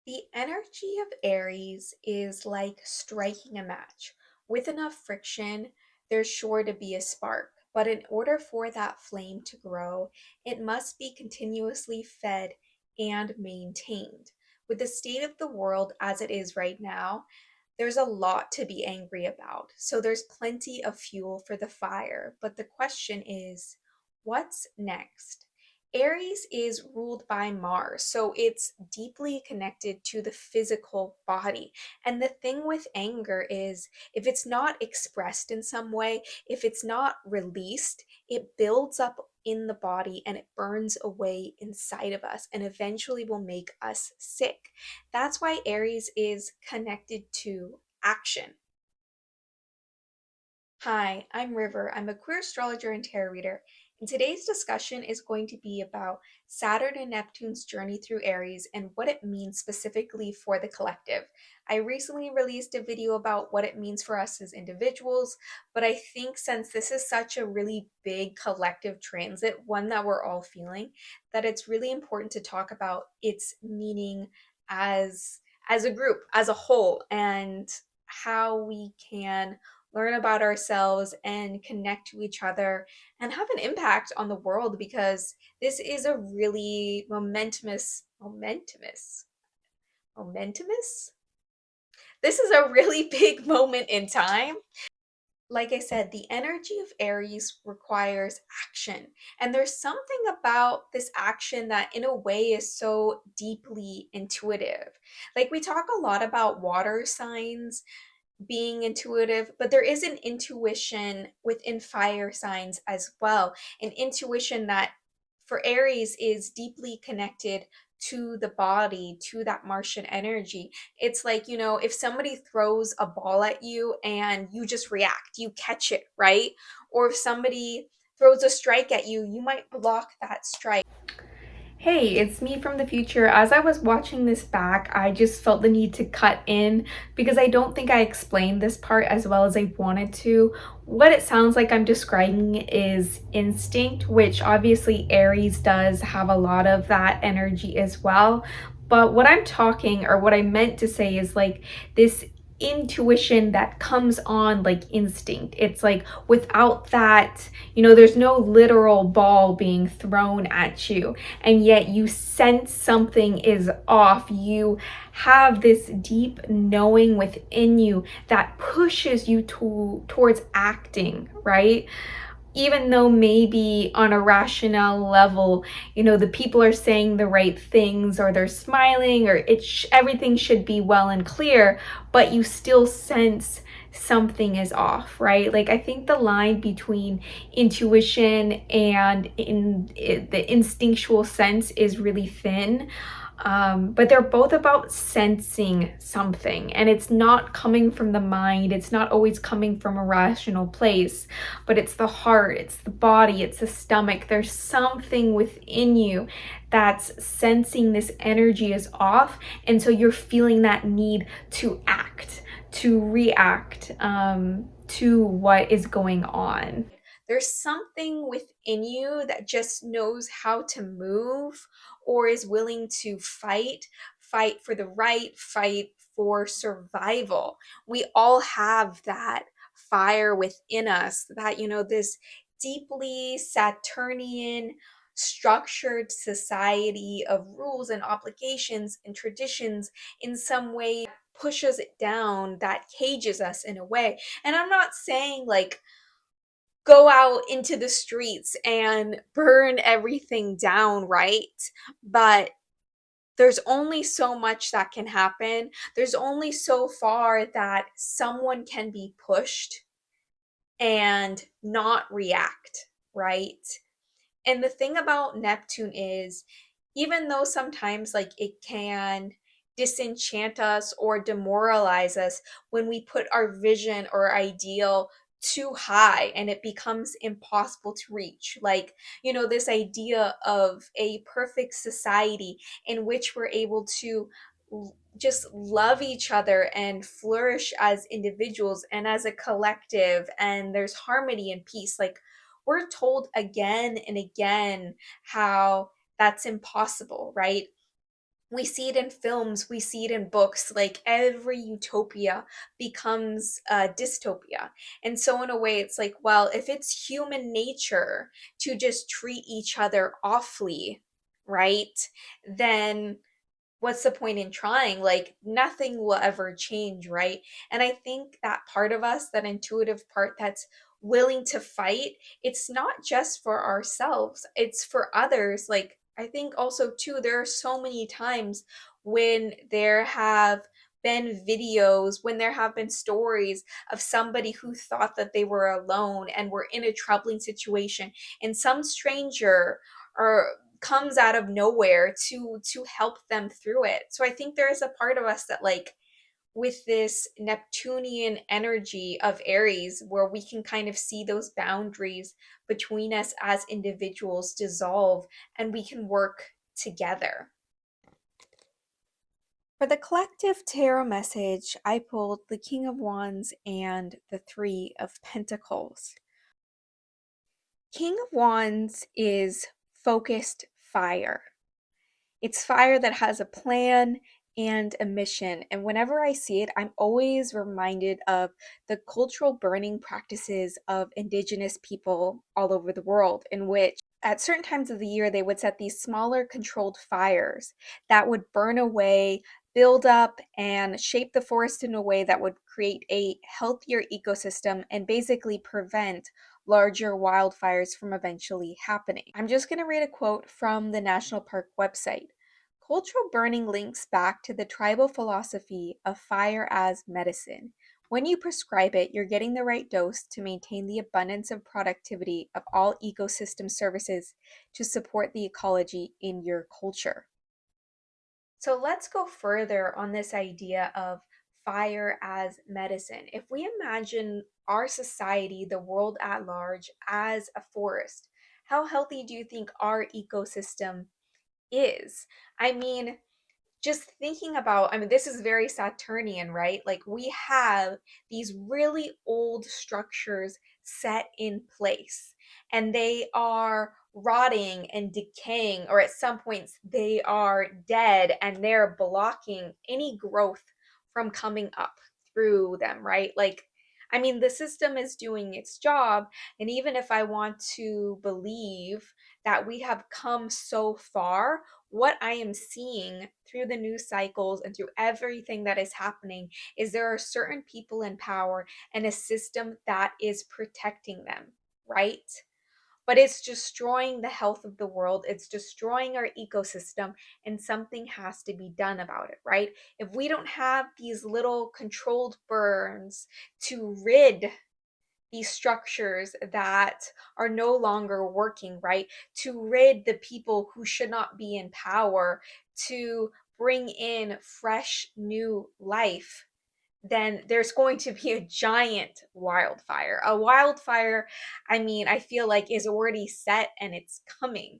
The energy of Aries is like striking a match. With enough friction, there's sure to be a spark. But in order for that flame to grow, it must be continuously fed and maintained. With the state of the world as it is right now, there's a lot to be angry about. So there's plenty of fuel for the fire. But the question is, what's next? Aries is ruled by Mars, so it's deeply connected to the physical body. And the thing with anger is if it's not expressed in some way, if it's not released, it builds up in the body and it burns away inside of us and eventually will make us sick. That's why Aries is connected to action. Hi, I'm River. I'm a queer astrologer and tarot reader, and today's discussion is going to be about Saturn and Neptune's journey through Aries and what it means specifically for the collective. I recently released a video about what it means for us as individuals, but I think since this is such a really big collective transit, one that we're all feeling, that it's really important to talk about its meaning as a group, as a whole, and how we can learn about ourselves and connect to each other and have an impact on the world because this is a really momentumous. This is a really big moment in time. Like I said, the energy of Aries requires action. And there's something about this action that, in a way, is so deeply intuitive. Like, we talk a lot about water signs being intuitive, but there is an intuition within fire signs as well. An intuition that for Aries is deeply connected to the body, to that Martian energy. It's like, if somebody throws a ball at you and you just react, you catch it, right? Or if somebody throws a strike at you, you might block that strike. Hey, it's me from the future. As I was watching this back, I just felt the need to cut in because I don't think I explained this part as well as I wanted to. What it sounds like I'm describing is instinct, which obviously Aries does have a lot of that energy as well. But what I'm talking, or what I meant to say, is like this intuition that comes on like instinct. It's like without that, there's no literal ball being thrown at you, and yet you sense something is off. You have this deep knowing within you that pushes you towards acting, right? Even though maybe on a rational level, the people are saying the right things or they're smiling or everything should be well and clear, but you still sense something is off, right? Like, I think the line between intuition and the instinctual sense is really thin. But they're both about sensing something, and it's not coming from the mind. It's not always coming from a rational place, but it's the heart, it's the body, it's the stomach. There's something within you that's sensing this energy is off, and so you're feeling that need to act, to react to what is going on. There's something within you that just knows how to move or is willing to fight for the right, fight for survival. We all have that fire within us, that, this deeply Saturnian structured society of rules and obligations and traditions in some way pushes it down, that cages us in a way. And I'm not saying like go out into the streets and burn everything down, right? But there's only so much that can happen. There's only so far that someone can be pushed and not react, right? And the thing about Neptune is, even though sometimes like it can disenchant us or demoralize us when we put our vision or ideal too high and it becomes impossible to reach, like, this idea of a perfect society in which we're able to just love each other and flourish as individuals and as a collective, and there's harmony and peace. Like, we're told again and again how that's impossible, right? We see it in films, we see it in books. Like every utopia becomes a dystopia. And so, in a way, it's like, well, if it's human nature to just treat each other awfully, right? Then what's the point in trying? Like nothing will ever change, right? And I think that part of us, that intuitive part that's willing to fight, it's not just for ourselves, it's for others. Like I think also too, there are so many times when there have been videos, when there have been stories of somebody who thought that they were alone and were in a troubling situation, and some stranger or comes out of nowhere to help them through it. So I think there is a part of us that, like, with this Neptunian energy of Aries, where we can kind of see those boundaries between us as individuals dissolve and we can work together. For the collective tarot message, I pulled the King of Wands and the Three of Pentacles. King of Wands is focused fire. It's fire that has a plan and a mission. And whenever I see it, I'm always reminded of the cultural burning practices of indigenous people all over the world, in which at certain times of the year they would set these smaller controlled fires that would burn away, build up, and shape the forest in a way that would create a healthier ecosystem and basically prevent larger wildfires from eventually happening. I'm just going to read a quote from the National Park website. Cultural burning links back to the tribal philosophy of fire as medicine. When you prescribe it, you're getting the right dose to maintain the abundance of productivity of all ecosystem services to support the ecology in your culture. So let's go further on this idea of fire as medicine. If we imagine our society, the world at large, as a forest, how healthy do you think our ecosystem is? I mean, just thinking about, I mean, this is very Saturnian, right? Like we have these really old structures set in place and they are rotting and decaying, or at some points they are dead and they're blocking any growth from coming up through them, right? Like, I mean, the system is doing its job. And even if I want to believe that we have come so far, what I am seeing through the news cycles and through everything that is happening is there are certain people in power and a system that is protecting them, right? But it's destroying the health of the world. It's destroying our ecosystem, and something has to be done about it, right? If we don't have these little controlled burns to rid these structures that are no longer working, right? To rid the people who should not be in power, to bring in fresh new life, then there's going to be a giant wildfire. A wildfire, I mean, I feel like is already set and it's coming.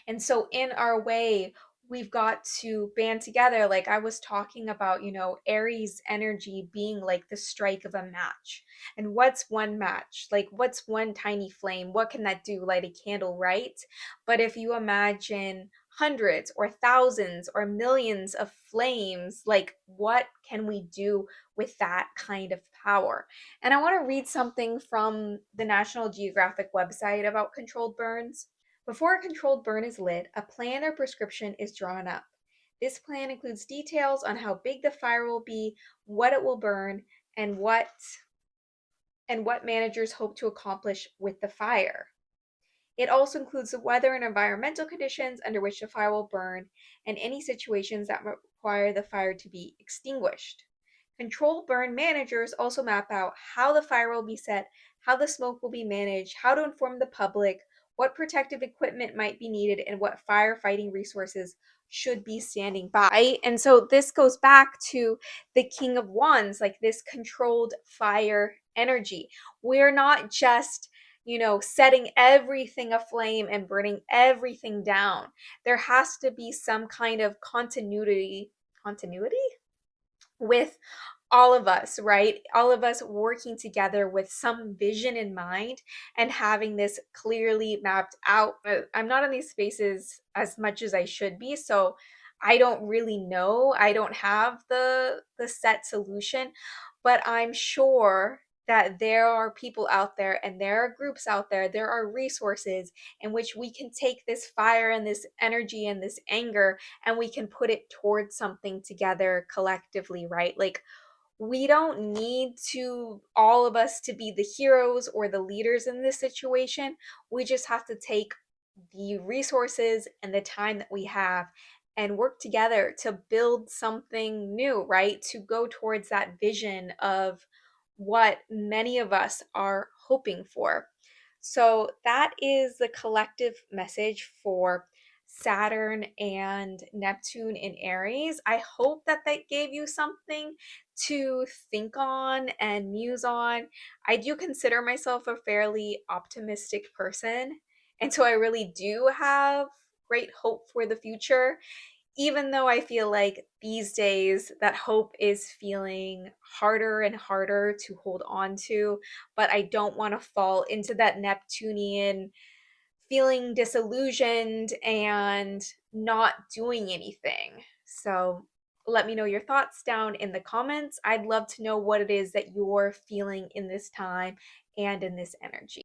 And so, in our way, we've got to band together. Like I was talking about, Aries energy being like the strike of a match. And what's one match? Like, what's one tiny flame? What can that do? Light a candle, right? But if you imagine hundreds or thousands or millions of flames, like, what can we do with that kind of power? And I want to read something from the National Geographic website about controlled burns. Before a controlled burn is lit, a plan or prescription is drawn up. This plan includes details on how big the fire will be, what it will burn, and what managers hope to accomplish with the fire. It also includes the weather and environmental conditions under which the fire will burn and any situations that require the fire to be extinguished. Control burn managers also map out how the fire will be set, how the smoke will be managed, how to inform the public, what protective equipment might be needed, and what firefighting resources should be standing by. And so this goes back to the King of Wands, like this controlled fire energy. We're not just setting everything aflame and burning everything down. There has to be some kind of continuity with all of us, right? All of us working together with some vision in mind and having this clearly mapped out. I'm not in these spaces as much as I should be, so I don't really know. I don't have the set solution, but I'm sure that there are people out there and there are groups out there, there are resources in which we can take this fire and this energy and this anger and we can put it towards something together collectively, right? Like we don't need to all of us to be the heroes or the leaders in this situation. We just have to take the resources and the time that we have and work together to build something new, right? To go towards that vision of what many of us are hoping for. So that is the collective message for Saturn and Neptune in Aries. I hope that that gave you something to think on and muse on. I do consider myself a fairly optimistic person, and so I really do have great hope for the future, even though I feel like these days that hope is feeling harder and harder to hold on to. But I don't want to fall into that Neptunian feeling disillusioned and not doing anything. So let me know your thoughts down in the comments. I'd love to know what it is that you're feeling in this time and in this energy.